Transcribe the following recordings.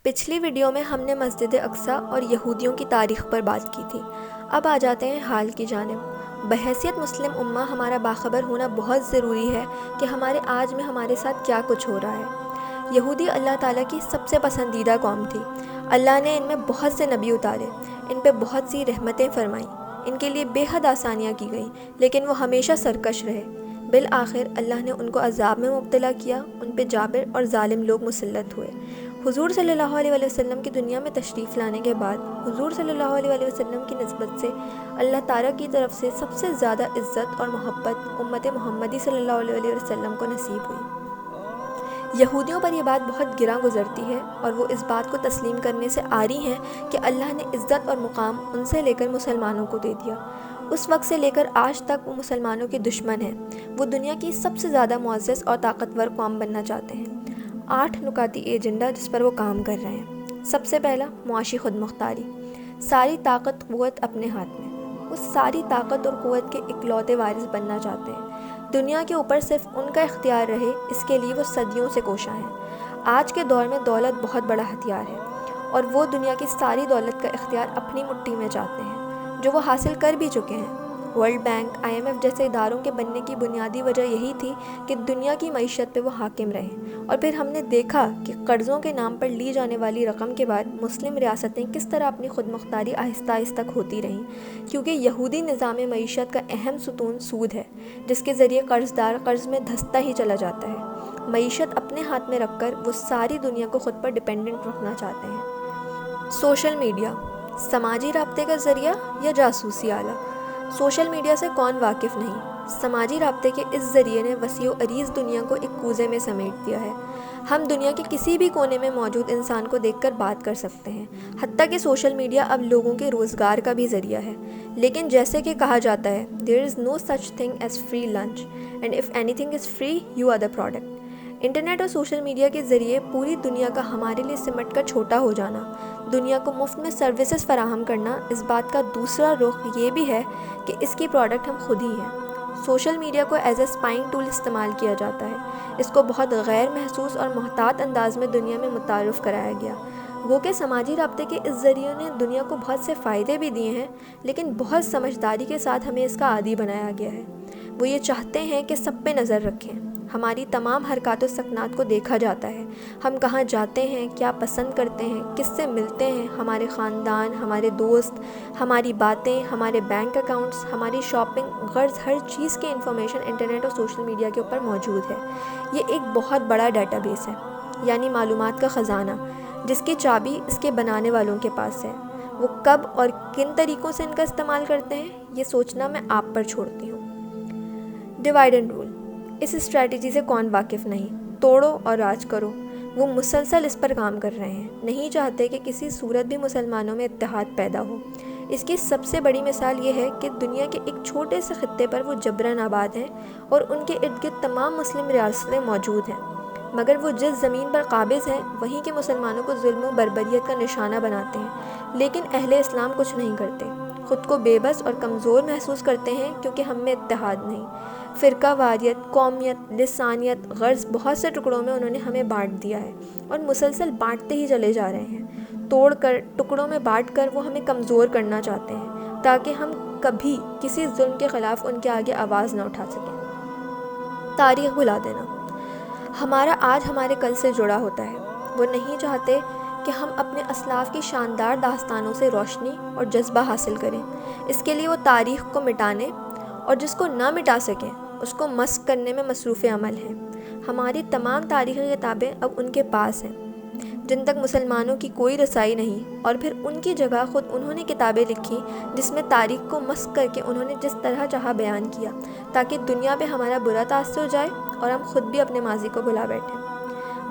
پچھلی ویڈیو میں ہم نے مسجد اقصیٰ اور یہودیوں کی تاریخ پر بات کی تھی۔ اب آ جاتے ہیں حال کی جانب۔ بحیثیت مسلم امہ ہمارا باخبر ہونا بہت ضروری ہے کہ ہمارے آج میں ہمارے ساتھ کیا کچھ ہو رہا ہے۔ یہودی اللہ تعالیٰ کی سب سے پسندیدہ قوم تھی۔ اللہ نے ان میں بہت سے نبی اتارے، ان پہ بہت سی رحمتیں فرمائیں، ان کے لیے بے حد آسانیاں کی گئیں، لیکن وہ ہمیشہ سرکش رہے۔ بالآخر اللہ نے ان کو عذاب میں مبتلا کیا، ان پہ جابر اور ظالم لوگ مسلط ہوئے۔ حضور صلی اللہ علیہ وسلم کی دنیا میں تشریف لانے کے بعد حضور صلی اللہ علیہ وسلم کی نسبت سے اللہ تعالیٰ کی طرف سے سب سے زیادہ عزت اور محبت امت محمدی صلی اللہ علیہ وسلم کو نصیب ہوئی۔ یہودیوں پر یہ بات بہت گراں گزرتی ہے اور وہ اس بات کو تسلیم کرنے سے عاری ہیں کہ اللہ نے عزت اور مقام ان سے لے کر مسلمانوں کو دے دیا۔ اس وقت سے لے کر آج تک وہ مسلمانوں کے دشمن ہیں۔ وہ دنیا کی سب سے زیادہ معزز اور طاقتور قوم بننا چاہتے ہیں۔ 8 نکاتی ایجنڈا جس پر وہ کام کر رہے ہیں۔ سب سے پہلا، معاشی خود مختاری۔ ساری طاقت قوت اپنے ہاتھ میں۔ وہ ساری طاقت اور قوت کے اکلوتے وارث بننا چاہتے ہیں۔ دنیا کے اوپر صرف ان کا اختیار رہے، اس کے لیے وہ صدیوں سے کوشاں ہیں۔ آج کے دور میں دولت بہت بڑا ہتھیار ہے اور وہ دنیا کی ساری دولت کا اختیار اپنی مٹھی میں چاہتے ہیں، جو وہ حاصل کر بھی چکے ہیں۔ ورلڈ بینک، IMF جیسے اداروں کے بننے کی بنیادی وجہ یہی تھی کہ دنیا کی معیشت پہ وہ حاکم رہیں، اور پھر ہم نے دیکھا کہ قرضوں کے نام پر لی جانے والی رقم کے بعد مسلم ریاستیں کس طرح اپنی خود مختاری آہستہ آہستہ کھوتی رہیں، کیونکہ یہودی نظام معیشت کا اہم ستون سود ہے، جس کے ذریعے قرض دار قرض میں دھنستا ہی چلا جاتا ہے۔ معیشت اپنے ہاتھ میں رکھ کر وہ ساری دنیا کو خود پر ڈیپینڈنٹ رکھنا چاہتے ہیں۔ سوشل میڈیا، سماجی رابطے کا ذریعہ یا جاسوسی آلہ؟ سوشل میڈیا سے کون واقف نہیں؟ سماجی رابطے کے اس ذریعے نے وسیع و عریض دنیا کو ایک کوزے میں سمیٹ دیا ہے۔ ہم دنیا کے کسی بھی کونے میں موجود انسان کو دیکھ کر بات کر سکتے ہیں، حتیٰ کہ سوشل میڈیا اب لوگوں کے روزگار کا بھی ذریعہ ہے۔ لیکن جیسے کہ کہا جاتا ہے "There is no such thing as free lunch and if anything is free you are the product"۔ Internet اور سوشل میڈیا کے ذریعے پوری دنیا کا ہمارے لیے سمٹ کر چھوٹا ہو جانا، دنیا کو مفت میں سروسز فراہم کرنا، اس بات کا دوسرا رخ یہ بھی ہے کہ اس کی پروڈکٹ ہم خود ہی ہیں۔ سوشل میڈیا کو ایز اے اسپائنگ ٹول استعمال کیا جاتا ہے۔ اس کو بہت غیر محسوس اور محتاط انداز میں دنیا میں متعارف کرایا گیا۔ وہ کہ سماجی رابطے کے اس ذریعے نے دنیا کو بہت سے فائدے بھی دیے ہیں، لیکن بہت سمجھداری کے ساتھ ہمیں اس کا عادی بنایا گیا ہے۔ وہ یہ چاہتے ہیں کہ سب پہ نظر رکھیں، ہماری تمام حرکات و سکنات کو دیکھا جاتا ہے، ہم کہاں جاتے ہیں، کیا پسند کرتے ہیں، کس سے ملتے ہیں، ہمارے خاندان، ہمارے دوست، ہماری باتیں، ہمارے بینک اکاؤنٹس، ہماری شاپنگ، غرض ہر چیز کی انفارمیشن انٹرنیٹ اور سوشل میڈیا کے اوپر موجود ہے۔ یہ ایک بہت بڑا ڈیٹا بیس ہے، یعنی معلومات کا خزانہ، جس کی چابی اس کے بنانے والوں کے پاس ہے۔ وہ کب اور کن طریقوں سے ان کا استعمال کرتے ہیں، یہ سوچنا میں آپ پر چھوڑتی ہوں۔ ڈیوائڈ اینڈ رول، اس اسٹریٹجی سے کون واقف نہیں؟ توڑو اور راج کرو۔ وہ مسلسل اس پر کام کر رہے ہیں، نہیں چاہتے کہ کسی صورت بھی مسلمانوں میں اتحاد پیدا ہو۔ اس کی سب سے بڑی مثال یہ ہے کہ دنیا کے ایک چھوٹے سے خطے پر وہ جبراً آباد ہیں اور ان کے ارد گرد تمام مسلم ریاستیں موجود ہیں، مگر وہ جس زمین پر قابض ہیں وہیں کے مسلمانوں کو ظلم و بربریت کا نشانہ بناتے ہیں۔ لیکن اہل اسلام کچھ نہیں کرتے، خود کو بے بس اور کمزور محسوس کرتے ہیں کیونکہ ہم میں اتحاد نہیں۔ فرقہ واریت، قومیت، لسانیت، غرض بہت سے ٹکڑوں میں انہوں نے ہمیں بانٹ دیا ہے اور مسلسل بانٹتے ہی چلے جا رہے ہیں۔ توڑ کر، ٹکڑوں میں بانٹ کر وہ ہمیں کمزور کرنا چاہتے ہیں تاکہ ہم کبھی کسی ظلم کے خلاف ان کے آگے آواز نہ اٹھا سکیں۔ تاریخ بھلا دینا، ہمارا آج ہمارے کل سے جڑا ہوتا ہے۔ وہ نہیں چاہتے کہ ہم اپنے اسلاف کی شاندار داستانوں سے روشنی اور جذبہ حاصل کریں۔ اس کے لیے وہ تاریخ کو مٹانے اور جس کو نہ مٹا سکیں اس کو مسخ کرنے میں مصروف عمل ہیں۔ ہماری تمام تاریخی کتابیں اب ان کے پاس ہیں جن تک مسلمانوں کی کوئی رسائی نہیں، اور پھر ان کی جگہ خود انہوں نے کتابیں لکھی جس میں تاریخ کو مسخ کر کے انہوں نے جس طرح چاہا بیان کیا تاکہ دنیا پہ ہمارا برا تاثر جائے اور ہم خود بھی اپنے ماضی کو بھلا بیٹھیں۔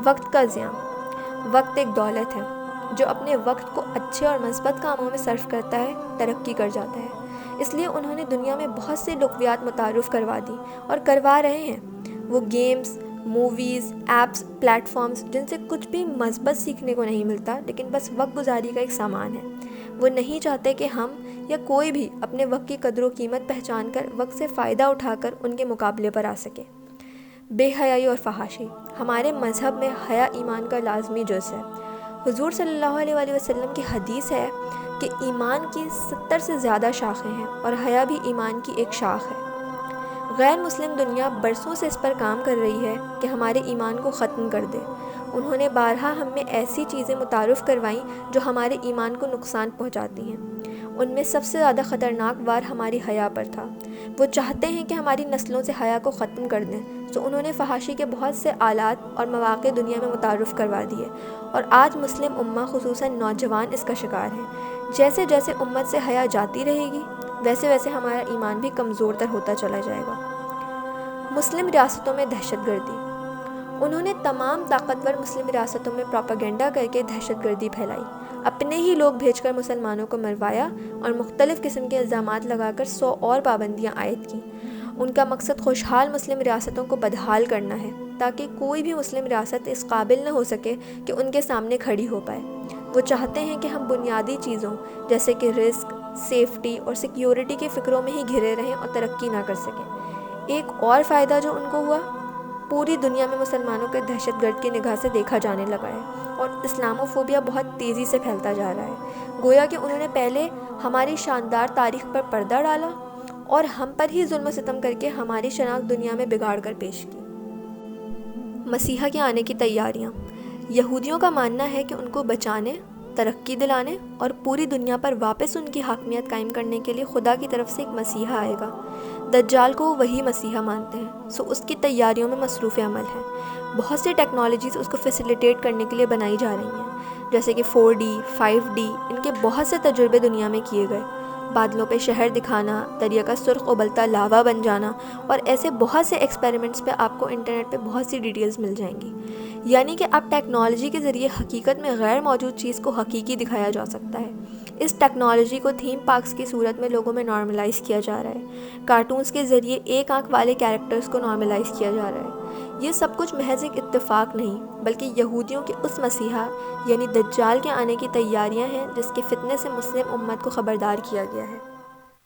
وقت کا زیاں، وقت ایک دولت ہے، جو اپنے وقت کو اچھے اور مثبت کاموں میں صرف کرتا ہے ترقی کر جاتا ہے۔ اس لیے انہوں نے دنیا میں بہت سی لغویات متعارف کروا دی اور کروا رہے ہیں۔ وہ games, movies, apps, platforms جن سے کچھ بھی مثبت سیکھنے کو نہیں ملتا لیکن بس وقت گزاری کا ایک سامان ہے۔ وہ نہیں چاہتے کہ ہم یا کوئی بھی اپنے وقت کی قدر و قیمت پہچان کر وقت سے فائدہ اٹھا کر ان کے مقابلے پر آ سکے۔ بے حیائی اور فحاشی، ہمارے مذہب میں حیا ایمان کا لازمی جز ہے۔ حضور صلی اللہ علیہ وآلہ وسلم کی حدیث ہے کہ ایمان کی 70 سے زیادہ شاخیں ہیں اور حیا بھی ایمان کی ایک شاخ ہے۔ غیر مسلم دنیا برسوں سے اس پر کام کر رہی ہے کہ ہمارے ایمان کو ختم کر دے۔ انہوں نے بارہا ہم میں ایسی چیزیں متعارف کروائیں جو ہمارے ایمان کو نقصان پہنچاتی ہیں۔ ان میں سب سے زیادہ خطرناک وار ہماری حیا پر تھا۔ وہ چاہتے ہیں کہ ہماری نسلوں سے حیا کو ختم کر دیں، تو انہوں نے فحاشی کے بہت سے آلات اور مواقع دنیا میں متعارف کروا دیے، اور آج مسلم امہ خصوصاً نوجوان اس کا شکار ہیں۔ جیسے جیسے امت سے حیا جاتی رہے گی، ویسے ویسے ہمارا ایمان بھی کمزور تر ہوتا چلا جائے گا۔ مسلم ریاستوں میں دہشت گردی۔ انہوں نے تمام طاقتور مسلم ریاستوں میں پروپیگنڈا کر کے دہشت گردی پھیلائی، اپنے ہی لوگ بھیج کر مسلمانوں کو مروایا اور مختلف قسم کے الزامات لگا کر 100 اور پابندیاں عائد کیں۔ ان کا مقصد خوشحال مسلم ریاستوں کو بدحال کرنا ہے، تاکہ کوئی بھی مسلم ریاست اس قابل نہ ہو سکے کہ ان کے سامنے کھڑی ہو پائے۔ وہ چاہتے ہیں کہ ہم بنیادی چیزوں جیسے کہ رزق، سیفٹی اور سیکیورٹی کے فکروں میں ہی گھرے رہیں اور ترقی نہ کر سکیں۔ ایک اور فائدہ جو ان کو ہوا، پوری دنیا میں مسلمانوں کے دہشت گرد کی نگاہ سے دیکھا جانے لگا ہے، اور اسلامو فوبیا بہت تیزی سے پھیلتا جا رہا ہے۔ گویا کہ انہوں نے پہلے ہماری شاندار تاریخ پر پردہ ڈالا اور ہم پر ہی ظلم و ستم کر کے ہماری شناخت دنیا میں بگاڑ کر پیش کی۔ مسیحا کے آنے کی تیاریاں۔ یہودیوں کا ماننا ہے کہ ان کو بچانے، ترقی دلانے اور پوری دنیا پر واپس ان کی حاکمیت قائم کرنے کے لیے خدا کی طرف سے ایک مسیحا آئے گا۔ دجال کو وہی مسیحا مانتے ہیں، سو اس کی تیاریوں میں مصروف عمل ہے۔ بہت سی ٹیکنالوجیز اس کو فیسیلیٹیٹ کرنے کے لیے بنائی جا رہی ہیں، جیسے کہ 4D، 5D، ان کے بہت سے تجربے دنیا میں کیے گئے۔ بادلوں پہ شہر دکھانا، دریا کا سرخ ابلتا لاوا بن جانا، اور ایسے بہت سے ایکسپیریمنٹس پہ آپ کو انٹرنیٹ پہ بہت سی ڈیٹیلز مل جائیں گی۔ یعنی کہ اب ٹیکنالوجی کے ذریعے حقیقت میں غیر موجود چیز کو حقیقی دکھایا جا سکتا ہے۔ اس ٹیکنالوجی کو تھیم پارکس کی صورت میں لوگوں میں نارملائز کیا جا رہا ہے۔ کارٹونز کے ذریعے ایک آنکھ والے کیریکٹرز کو نارملائز کیا جا رہا ہے۔ یہ سب کچھ محض ایک اتفاق نہیں، بلکہ یہودیوں کے اس مسیحا یعنی دجال کے آنے کی تیاریاں ہیں جس کے فتنے سے مسلم امت کو خبردار کیا گیا ہے۔